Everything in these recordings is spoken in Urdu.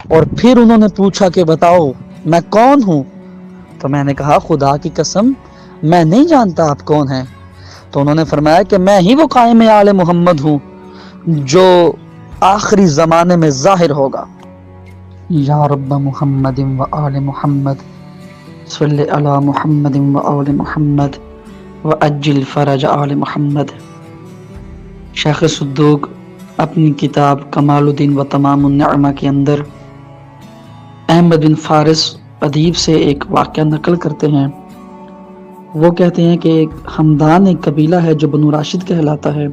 اور پھر انہوں نے پوچھا کہ بتاؤ میں کون ہوں؟ تو میں نے کہا خدا کی قسم میں نہیں جانتا آپ کون ہیں۔ تو انہوں نے فرمایا کہ میں ہی وہ قائم آل محمد ہوں جو آخری زمانے میں ظاہر ہوگا۔ یا رب محمد و آل محمد صلی علی محمد و آل محمد و اجل فرج آل محمد۔ شیخ صدوق اپنی کتاب کمال الدین و تمام النعمہ کے اندر احمد بن فارس ادیب سے ایک واقعہ نقل کرتے ہیں۔ وہ کہتے ہیں کہ ہمدان ایک قبیلہ ہے جو بنو راشد کہلاتا ہے،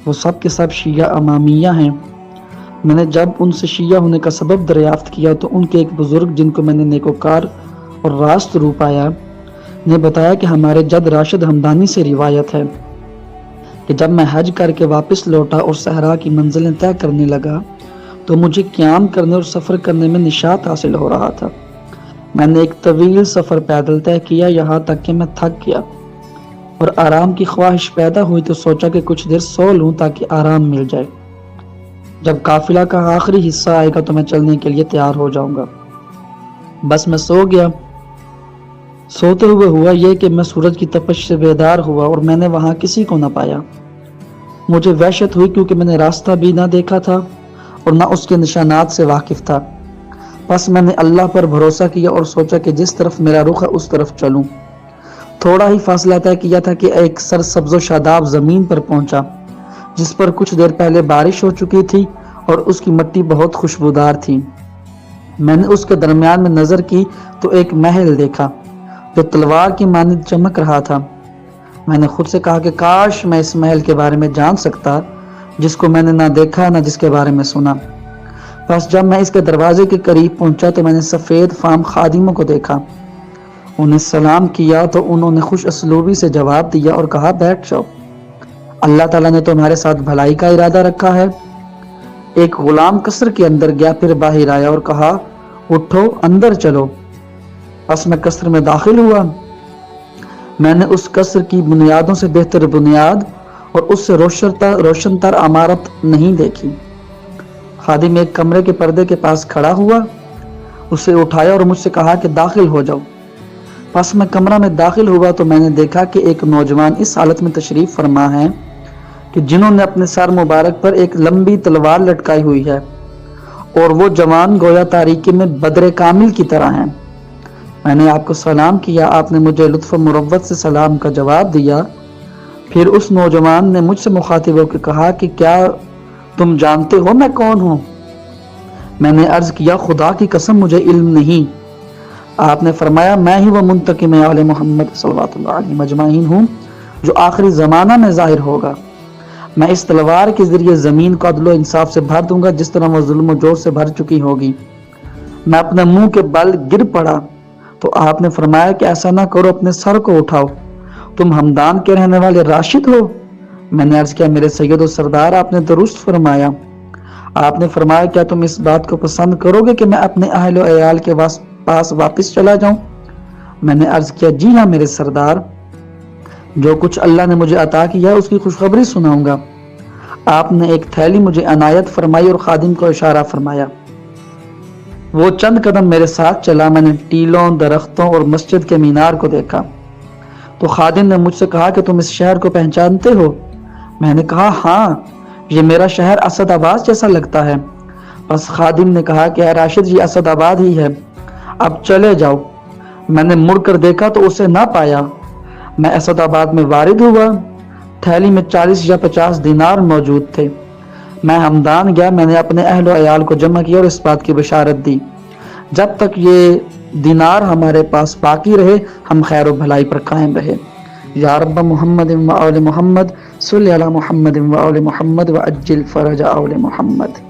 وہ سب کے سب شیعہ امامیہ ہیں۔ میں نے جب ان سے شیعہ ہونے کا سبب دریافت کیا تو ان کے ایک بزرگ جن کو میں نے نیکوکار اور راست رو پایا نے بتایا کہ ہمارے جد راشد ہمدانی سے روایت ہے کہ جب میں حج کر کے واپس لوٹا اور صحرا کی منزلیں طے کرنے لگا تو مجھے قیام کرنے اور سفر کرنے میں نشاط حاصل ہو رہا تھا۔ میں نے ایک طویل سفر پیدل طے کیا یہاں تک کہ میں تھک گیا اور آرام کی خواہش پیدا ہوئی تو سوچا کہ کچھ دیر سو لوں تاکہ آرام مل جائے، جب قافلہ کا آخری حصہ آئے گا تو میں چلنے کے لیے تیار ہو جاؤں گا۔ بس میں سو گیا۔ سوتے ہوئے ہوا یہ کہ میں سورج کی تپش سے بیدار ہوا اور میں نے وہاں کسی کو نہ پایا۔ مجھے وحشت ہوئی کیونکہ میں نے راستہ بھی نہ دیکھا تھا اور نہ اس کے نشانات سے واقف تھا۔ بس میں نے اللہ پر بھروسہ کیا اور سوچا کہ جس طرف میرا رخ ہے اس طرف چلوں۔ تھوڑا ہی فاصلہ طے کیا تھا کہ ایک سرسبز و شاداب زمین پر پہنچا جس پر کچھ دیر پہلے بارش ہو چکی تھی اور اس کی مٹی بہت خوشبودار تھی۔ میں نے اس کے درمیان میں نظر کی تو ایک محل دیکھا جو تلوار کی مانند چمک رہا تھا۔ میں نے خود سے کہا کہ کاش میں اس محل کے بارے میں جان سکتا جس کو میں نے نہ دیکھا نہ جس کے بارے میں سنا۔ بس جب میں اس کے دروازے کے قریب پہنچا تو میں نے سفید فام خادموں کو دیکھا۔ انہیں سلام کیا تو انہوں نے خوش اسلوبی سے جواب دیا اور کہا بیٹھ جاؤ، اللہ تعالیٰ نے تمہارے ساتھ بھلائی کا ارادہ رکھا ہے۔ ایک غلام قصر کے اندر گیا، پھر باہر آیا اور کہا اٹھو اندر چلو۔ بس میں قصر میں داخل ہوا۔ میں نے اس قصر کی بنیادوں سے بہتر بنیاد اور اس سے روشن تر عمارت نہیں دیکھی۔ خادم ایک کمرے کے پردے کے پاس کھڑا ہوا، اسے اٹھایا اور مجھ سے کہا کہ داخل ہو جاؤ۔ پس میں کمرہ میں داخل ہوا تو میں نے دیکھا کہ ایک نوجوان اس حالت میں تشریف فرما ہے کہ جنہوں نے اپنے سر مبارک پر ایک لمبی تلوار لٹکائی ہوئی ہے اور وہ جوان گویا تاریکی میں بدر کامل کی طرح ہیں۔ میں نے آپ کو سلام کیا، آپ نے مجھے لطف و مروت سے سلام کا جواب دیا۔ پھر اس نوجوان نے مجھ سے مخاطب ہو کے کہا کہ کیا تم جانتے ہو میں کون ہوں؟ میں نے عرض کیا خدا کی قسم مجھے علم نہیں۔ آپ نے فرمایا میں ہی وہ منتقم آل محمد صلوات اللہ علیہ مجمعین ہوں جو آخری زمانہ میں ظاہر ہوگا۔ میں اس تلوار کے ذریعے زمین کو عدل و انصاف سے بھر دوں گا جس طرح وہ ظلم و جور سے بھر چکی ہوگی۔ میں اپنے منہ کے بل گر پڑا تو آپ نے فرمایا کہ ایسا نہ کرو، اپنے سر کو اٹھاؤ، تم ہمدان کے رہنے والے راشد ہو؟ میں نے عرض کیا میرے سید و سردار آپ نے درست فرمایا۔ آپ نے فرمایا کیا تم اس بات کو پسند کرو گے کہ میں اپنے اہل و عیال کے پاس واپس چلا جاؤں؟ میں نے عرض کیا جی ہاں میرے سردار، جو کچھ اللہ نے مجھے عطا کیا اس کی خوشخبری سناؤں گا۔ آپ نے ایک تھیلی مجھے عنایت فرمائی اور خادم کو اشارہ فرمایا۔ وہ چند قدم میرے ساتھ چلا۔ میں نے ٹیلوں، درختوں اور مسجد کے مینار کو دیکھا تو خادم نے مجھ سے کہا کہ تم اس شہر کو پہچانتے ہو؟ میں نے کہا ہاں، یہ میرا شہر اسد آباد جیسا لگتا ہے۔ بس خادم نے کہا کہ اے راشد یہ اسد آباد ہی ہے، اب چلے جاؤ۔ میں نے مڑ کر دیکھا تو اسے نہ پایا۔ میں اسد آباد میں وارد ہوا، تھیلی میں 40 یا 50 دینار موجود تھے۔ میں ہمدان گیا، میں نے اپنے اہل و عیال کو جمع کیا اور اس بات کی بشارت دی جب تک یہ دینار ہمارے پاس باقی رہے ہم خیر و بھلائی پر قائم رہے۔ یا رب محمد و آل محمد صلی علی محمد و آل محمد و اجل فرج آل محمد۔